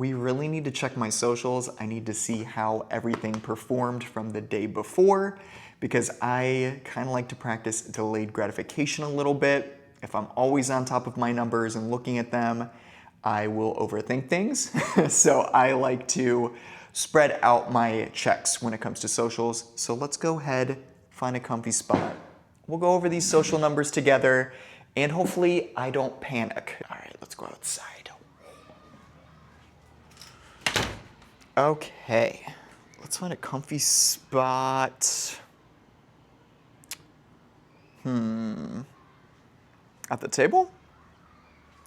We really need to check my socials. I need to see how everything performed from the day before because I kind of like to practice delayed gratification a little bit. If I'm always on top of my numbers and looking at them, I will overthink things. So I like to spread out my checks when it comes to socials. So let's go ahead, find a comfy spot. We'll go over these social numbers together and hopefully I don't panic. All right, let's go outside. Okay, let's find a comfy spot. At the table?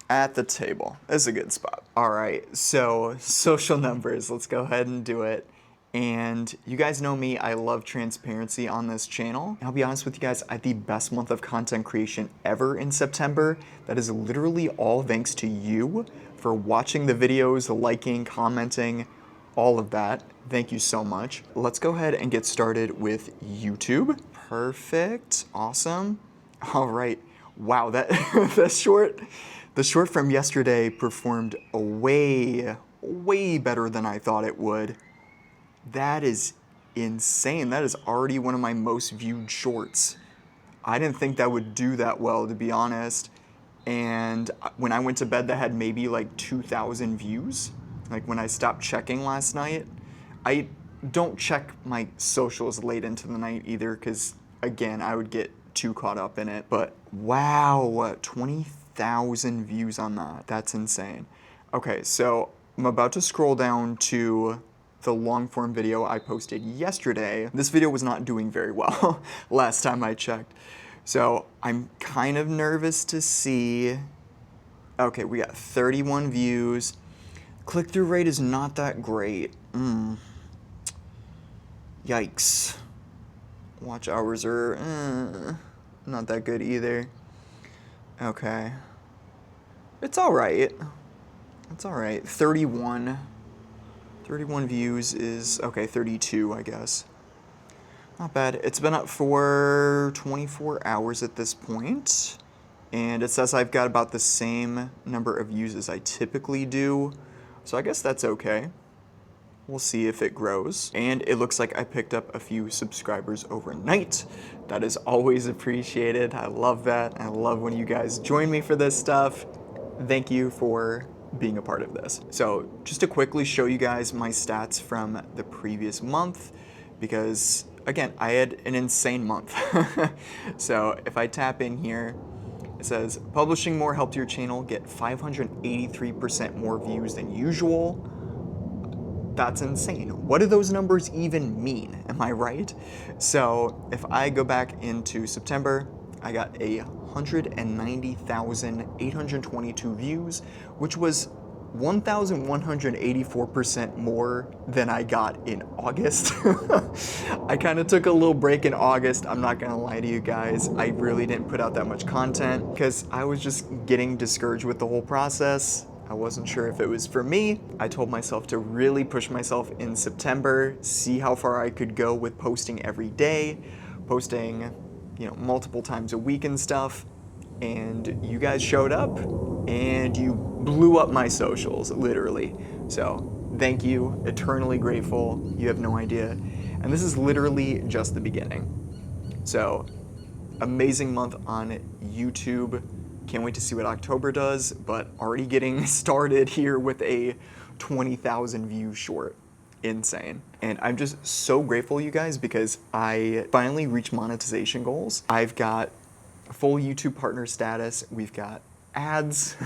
At the table. This is a good spot. All right, so social numbers, let's go ahead and do it. And you guys know me, I love transparency on this channel. And I'll be honest with you guys, I had the best month of content creation ever in September. That is literally all thanks to you for watching the videos, liking, commenting, all of that. Thank you so much. Let's go ahead and get started with YouTube. Perfect, awesome. All right, wow, the short from yesterday performed way better than I thought it would. That is insane. That is already one of my most viewed shorts. I didn't think that would do that well, to be honest. And when I went to bed, that had maybe like 2,000 views. Like when I stopped checking last night. I don't check my socials late into the night either because, again, I would get too caught up in it. But wow, 20,000 views on that. That's insane. Okay, so I'm about to scroll down to the long form video I posted yesterday. This video was not doing very well last time I checked. So I'm kind of nervous to see. Okay, we got 31 views. Click-through rate is not that great. Yikes. Watch hours are not that good either. Okay. It's all right. It's all right. 31 views is, okay, 32, I guess. Not bad. It's been up for 24 hours at this point, and it says I've got about the same number of views as I typically do, so I guess that's okay. We'll see if it grows. And it looks like I picked up a few subscribers overnight. That is always appreciated. I love that. I love when you guys join me for this stuff. Thank you for being a part of this. So just to quickly show you guys my stats from the previous month, because again, I had an insane month. So if I tap in here, it says publishing more helped your channel get 583% more views than usual. That's insane. What do those numbers even mean? Am I right? So if I go back into September, I got 190,822 views, which was 1,184% more than I got in August. I kind of took a little break in August. I'm not gonna lie to you guys. I really didn't put out that much content because I was just getting discouraged with the whole process. I wasn't sure if it was for me. I told myself to really push myself in September, see how far I could go with posting every day, posting, multiple times a week and stuff. And you guys showed up and you blew up my socials, literally. So thank you, eternally grateful. You have no idea. And this is literally just the beginning. So amazing month on YouTube. Can't wait to see what October does, but already getting started here with a 20,000 view short. Insane. And I'm just so grateful, you guys, because I finally reached monetization goals. I've got full YouTube partner status. We've got ads.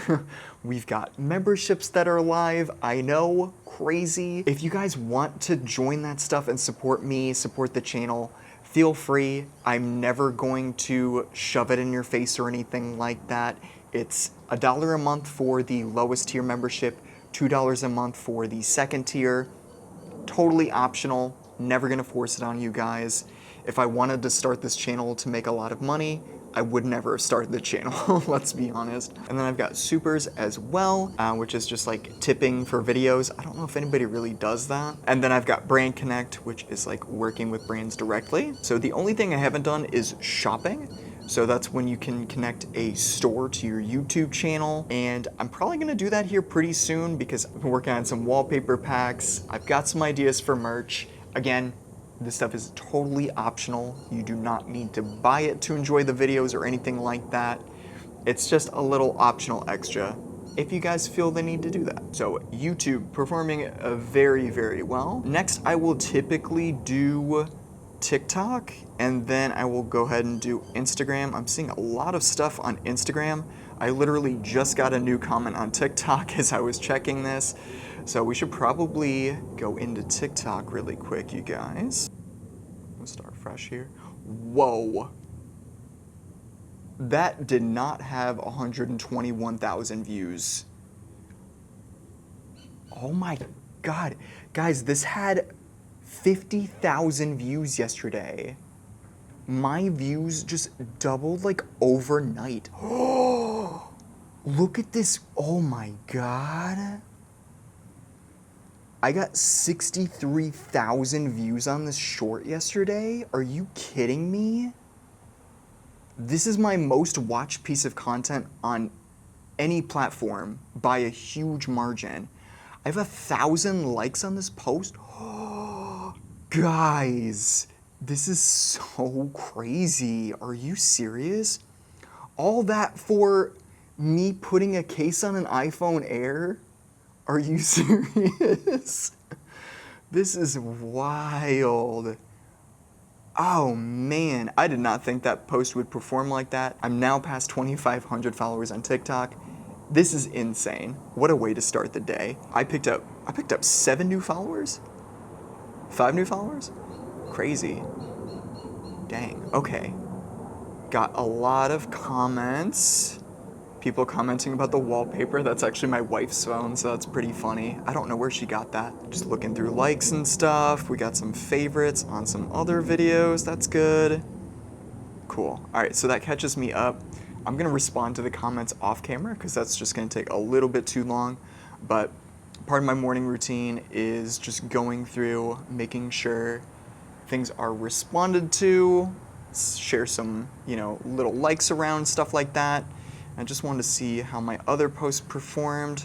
We've got memberships that are live. I know, crazy. If you guys want to join that stuff and support me, support the channel, feel free. I'm never going to shove it in your face or anything like that. It's $1 a month for the lowest tier membership, $2 a month for the second tier. Totally optional, never gonna force it on you guys. If I wanted to start this channel to make a lot of money, I would never have started the channel, let's be honest. And then I've got supers as well, which is just like tipping for videos. I don't know if anybody really does that. And then I've got Brand Connect, which is like working with brands directly. So the only thing I haven't done is shopping. So that's when you can connect a store to your YouTube channel. And I'm probably gonna do that here pretty soon because I've been working on some wallpaper packs. I've got some ideas for merch. Again, this stuff is totally optional. You do not need to buy it to enjoy the videos or anything like that. It's just a little optional extra if you guys feel the need to do that. So YouTube performing very, very well. Next, I will typically do TikTok, and then I will go ahead and do Instagram. I'm seeing a lot of stuff on Instagram. I literally just got a new comment on TikTok as I was checking this. So we should probably go into TikTok really quick, you guys. Let's start fresh here. Whoa. That did not have 121,000 views. Oh my God. Guys, this had 50,000 views yesterday. My views just doubled like overnight. Oh, look at this. Oh my God. I got 63,000 views on this short yesterday. Are you kidding me? This is my most watched piece of content on any platform by a huge margin. I have 1,000 likes on this post. Oh, guys, this is so crazy. Are you serious? All that for me putting a case on an iPhone Air? Are you serious? This is wild. Oh man, I did not think that post would perform like that. I'm now past 2,500 followers on TikTok. This is insane. What a way to start the day. I picked up 7 new followers? 5 new followers? Crazy. Dang, okay. Got a lot of comments. People commenting about the wallpaper. That's actually my wife's phone, so that's pretty funny. I don't know where she got that. Just looking through likes and stuff. We got some favorites on some other videos. That's good. Cool. All right, so that catches me up. I'm gonna respond to the comments off camera because that's just gonna take a little bit too long. But part of my morning routine is just going through, making sure things are responded to, share some, little likes around, stuff like that. I just wanted to see how my other posts performed.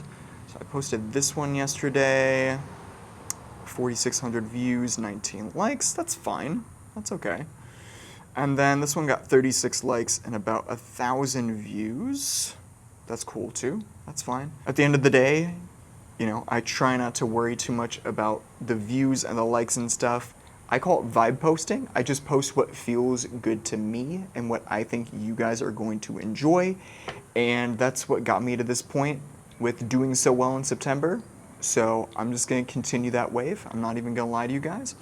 So I posted this one yesterday, 4,600 views, 19 likes. That's fine, that's okay. And then this one got 36 likes and about 1,000 views. That's cool too, that's fine. At the end of the day, I try not to worry too much about the views and the likes and stuff. I call it vibe posting. I just post what feels good to me and what I think you guys are going to enjoy. And that's what got me to this point with doing so well in September. So I'm just gonna continue that wave. I'm not even gonna lie to you guys.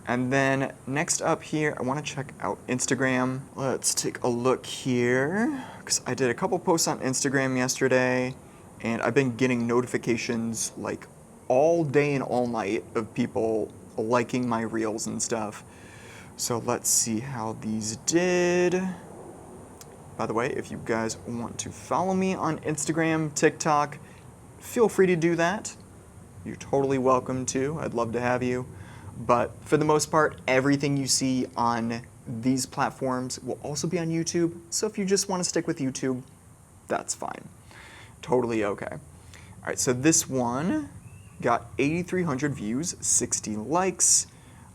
And then next up here, I wanna check out Instagram. Let's take a look here, because I did a couple posts on Instagram yesterday, and I've been getting notifications like all day and all night of people liking my reels and stuff. So let's see how these did. By the way, if you guys want to follow me on Instagram, TikTok, feel free to do that. You're totally welcome to. I'd love to have you. But for the most part, everything you see on these platforms will also be on YouTube. So if you just want to stick with YouTube, that's fine. Totally okay. All right, so this one got 8,300 views, 60 likes.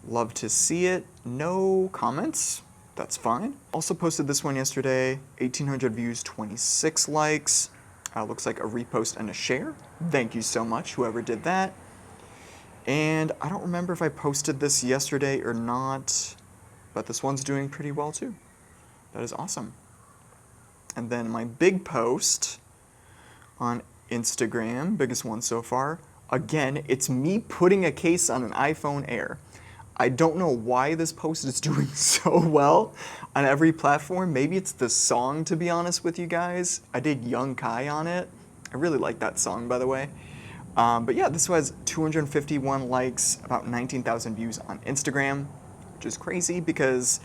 Love to see it. No comments. That's fine. Also posted this one yesterday, 1,800 views, 26 likes. Looks like a repost and a share. Thank you so much, whoever did that. And I don't remember if I posted this yesterday or not, but this one's doing pretty well too. That is awesome. And then my big post on Instagram, biggest one so far, again, it's me putting a case on an iPhone Air. I don't know why this post is doing so well on every platform. Maybe it's the song, to be honest with you guys. I did Young Kai on it. I really like that song, by the way. But yeah, this has 251 likes, about 19,000 views on Instagram, which is crazy because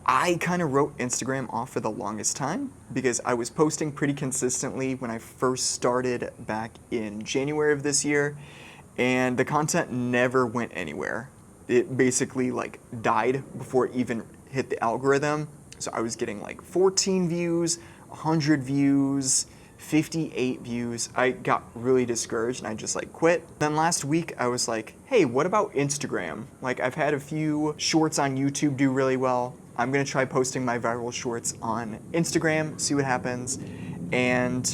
I kind of wrote Instagram off for the longest time because I was posting pretty consistently when I first started back in January of this year, and the content never went anywhere. It basically died before it even hit the algorithm. So I was getting like 14 views, 100 views, 58 views. I got really discouraged and I just like quit. Then last week I was like, hey, what about Instagram? Like I've had a few shorts on YouTube do really well. I'm gonna try posting my viral shorts on Instagram, see what happens. And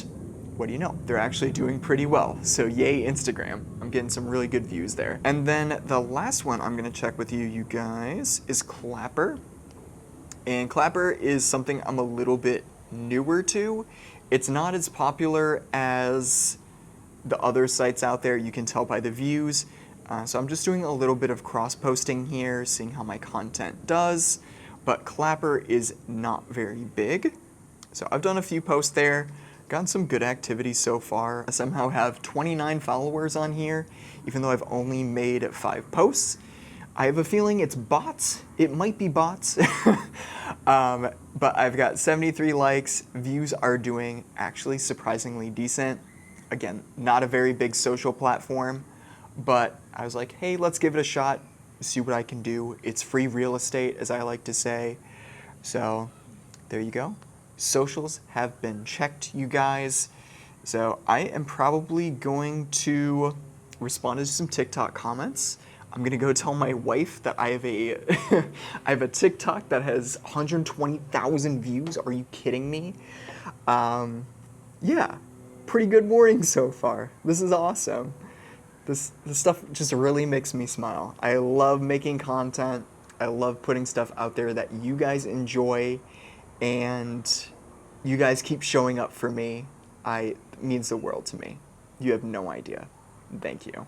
what do you know? They're actually doing pretty well. So yay, Instagram. I'm getting some really good views there. And then the last one I'm gonna check with you guys is Clapper. And Clapper is something I'm a little bit newer to. It's not as popular as the other sites out there, you can tell by the views. So I'm just doing a little bit of cross-posting here, seeing how my content does. But Clapper is not very big. So I've done a few posts there, gotten some good activity so far. I somehow have 29 followers on here, even though I've only made 5 posts. I have a feeling it's bots. It might be bots. But I've got 73 likes. Views are doing actually surprisingly decent. Again, not a very big social platform, but I was like, hey, let's give it a shot, see what I can do. It's free real estate, as I like to say. So there you go. Socials have been checked, you guys. So I am probably going to respond to some TikTok comments. I'm gonna go tell my wife that I have a I have a TikTok that has 120,000 views. Are you kidding me? Yeah, pretty good morning so far. This is awesome. This stuff just really makes me smile. I love making content. I love putting stuff out there that you guys enjoy, and you guys keep showing up for me. It means the world to me. You have no idea. Thank you.